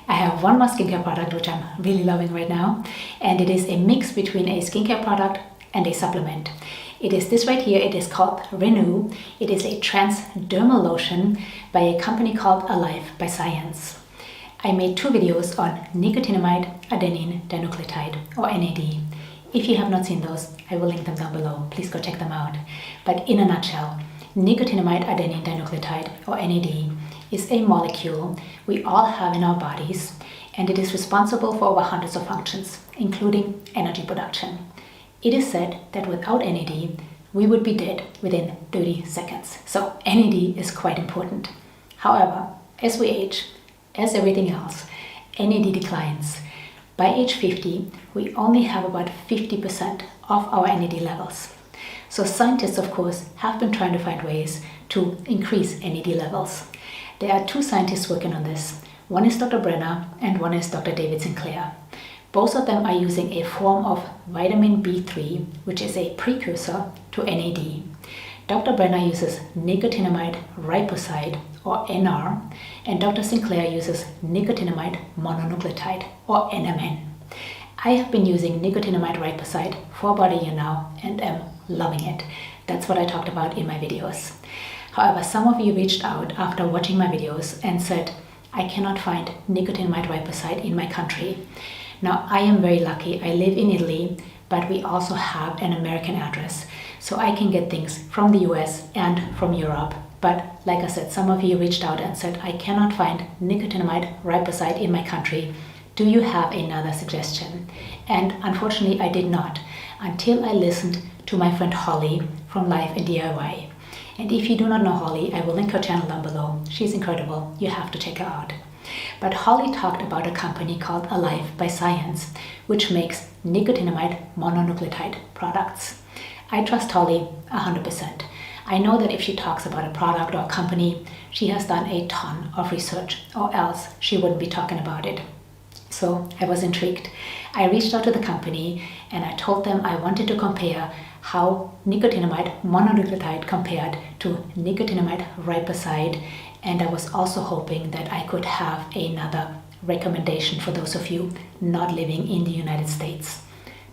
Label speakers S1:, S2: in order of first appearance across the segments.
S1: I have one more skincare product which I'm really loving right now, and it is a mix between a skincare product and a supplement. It is this right here. It is called Renew. It is a transdermal lotion by a company called Alive by Science. I made 2 videos on nicotinamide adenine dinucleotide, or NAD. If you have not seen those, I will link them down below. Please go check them out. But in a nutshell, nicotinamide adenine dinucleotide, or NAD, is a molecule we all have in our bodies, and it is responsible for over hundreds of functions, including energy production. It is said that without NAD, we would be dead within 30 seconds. So NAD is quite important. However, as we age, as everything else, NAD declines. By age 50, we only have about 50% of our NAD levels. So scientists, of course, have been trying to find ways to increase NAD levels. There are 2 scientists working on this. One is Dr. Brenner and one is Dr. David Sinclair. Both of them are using a form of vitamin B3, which is a precursor to NAD. Dr. Brenner uses nicotinamide riboside, or NR, and Dr. Sinclair uses nicotinamide mononucleotide, or NMN. I have been using nicotinamide riboside for about a year now and am loving it. That's what I talked about in my videos. However, some of you reached out after watching my videos and said, I cannot find nicotinamide riboside in my country. Now, I am very lucky. I live in Italy, but we also have an American address. So I can get things from the US and from Europe. But like I said, some of you reached out and said, I cannot find nicotinamide riboside in my country. Do you have another suggestion? And unfortunately, I did not until I listened to my friend Holly from Life in DIY. And if you do not know Holly, I will link her channel down below. She's incredible. You have to check her out. But Holly talked about a company called Alive by Science, which makes nicotinamide mononucleotide products. I trust Holly 100%. I know that if she talks about a product or a company, she has done a ton of research, or else she wouldn't be talking about it. So I was intrigued. I reached out to the company and I told them I wanted to compare how nicotinamide mononucleotide compared to nicotinamide riboside, and I was also hoping that I could have another recommendation for those of you not living in the United States.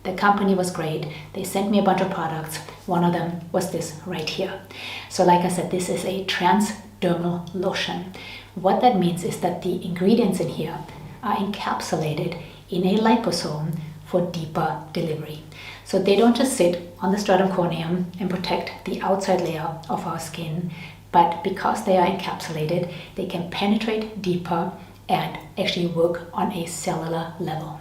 S1: The company was great. They sent me a bunch of products. One of them was this right here. So like I said, this is a transdermal lotion. What that means is that the ingredients in here are encapsulated in a liposome for deeper delivery. So they don't just sit on the stratum corneum and protect the outside layer of our skin, but because they are encapsulated, they can penetrate deeper and actually work on a cellular level.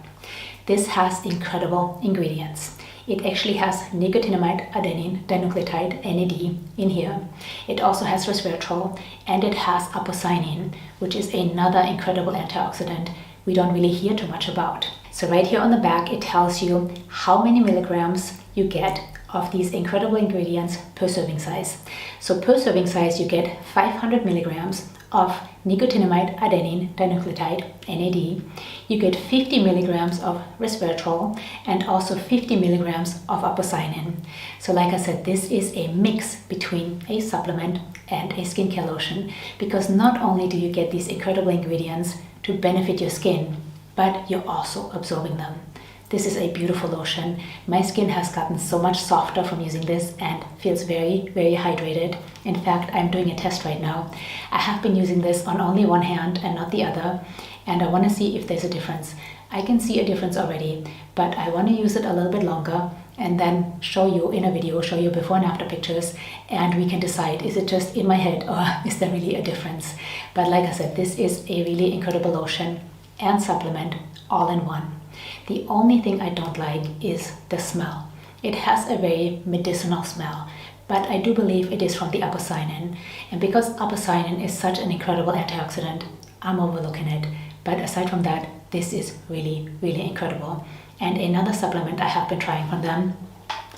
S1: This has incredible ingredients. It actually has nicotinamide adenine dinucleotide, NAD, in here. It also has resveratrol, and it has aposaynin, which is another incredible antioxidant we don't really hear too much about. So right here on the back, it tells you how many milligrams you get of these incredible ingredients per serving size. So per serving size, you get 500 milligrams of nicotinamide adenine dinucleotide, NAD. You get 50 milligrams of resveratrol and also 50 milligrams of aposaynin. So like I said, this is a mix between a supplement and a skincare lotion, because not only do you get these incredible ingredients to benefit your skin, but you're also absorbing them. This is a beautiful lotion. My skin has gotten so much softer from using this and feels very, very hydrated. In fact, I'm doing a test right now. I have been using this on only one hand and not the other, and I want to see if there's a difference. I can see a difference already, but I want to use it a little bit longer and then show you in a video, show you before and after pictures, and we can decide, is it just in my head or is there really a difference? But like I said, this is a really incredible lotion and supplement all in one. The only thing I don't like is the smell. It has a very medicinal smell, but I do believe it is from the aposaynin. And because aposaynin is such an incredible antioxidant, I'm overlooking it. But aside from that, this is really, really incredible. And another supplement I have been trying from them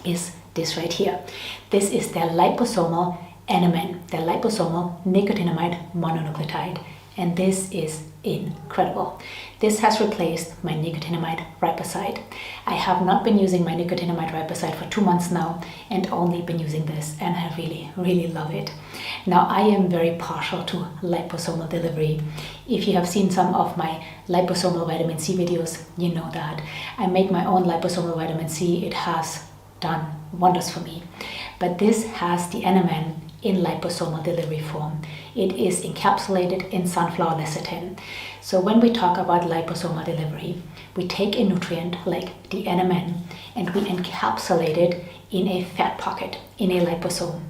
S1: is this right here. This is their liposomal NMN, their liposomal nicotinamide mononucleotide. And this is incredible. This has replaced my nicotinamide riboside. I have not been using my nicotinamide riboside for 2 months now and only been using this, and I really love it. Now, I am very partial to liposomal delivery. If you have seen some of my liposomal vitamin C videos, you know that. I make my own liposomal vitamin C. It has done wonders for me. But this has the NMN in liposomal delivery form. It is encapsulated in sunflower lecithin. So when we talk about liposomal delivery, we take a nutrient like the NMN and we encapsulate it in a fat pocket, in a liposome.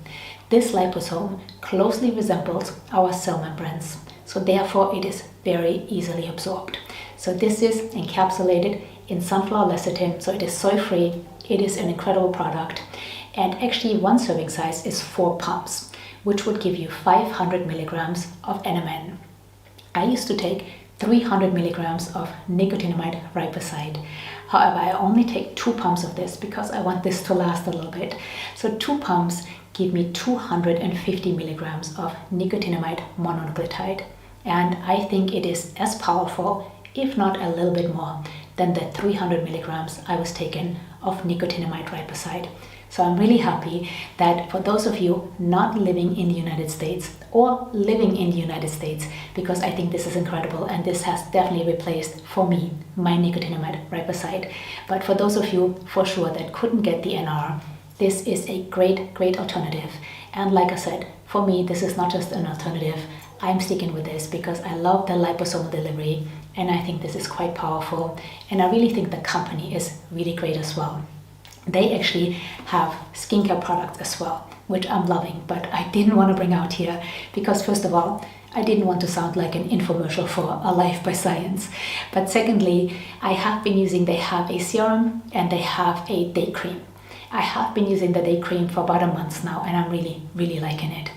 S1: This liposome closely resembles our cell membranes, so therefore it is very easily absorbed. So this is encapsulated in sunflower lecithin, so it is soy-free. It is an incredible product. And actually one serving size is 4 pumps, which would give you 500 milligrams of NMN. I used to take 300 milligrams of nicotinamide riboside. However, I only take 2 pumps of this because I want this to last a little bit. So 2 pumps give me 250 milligrams of nicotinamide mononucleotide. And I think it is as powerful, if not a little bit more, than the 300 milligrams I was taking of nicotinamide riboside. So I'm really happy that for those of you not living in the United States or living in the United States, because I think this is incredible and this has definitely replaced, for me, my nicotinamide riboside. But for those of you for sure that couldn't get the NR, this is a great alternative. And like I said, for me, this is not just an alternative. I'm sticking with this because I love the liposomal delivery and I think this is quite powerful. And I really think the company is really great as well. They actually have skincare products as well, which I'm loving, but I didn't want to bring out here because first of all, I didn't want to sound like an infomercial for A Life by Science. But secondly, I have been using, they have a serum and they have a day cream. I have been using the day cream for about a month now and I'm really liking it.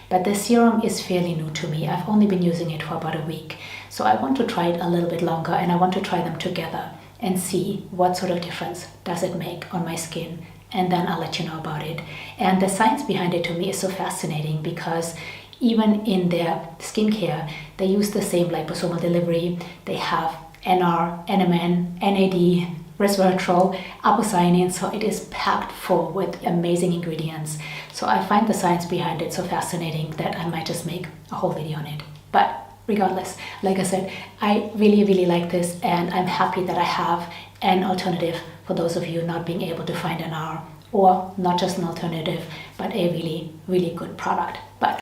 S1: But the serum is fairly new to me. I've only been using it for about a week. So I want to try it a little bit longer and I want to try them together and see what sort of difference does it make on my skin, and then I'll let you know about it. And the science behind it to me is so fascinating because even in their skincare, they use the same liposomal delivery. They have NR, NMN, NAD, resveratrol, apocyanates, so it is packed full with amazing ingredients. So I find the science behind it so fascinating that I might just make a whole video on it. But regardless, like I said, I really like this and I'm happy that I have an alternative for those of you not being able to find an R, or not just an alternative, but a really good product. But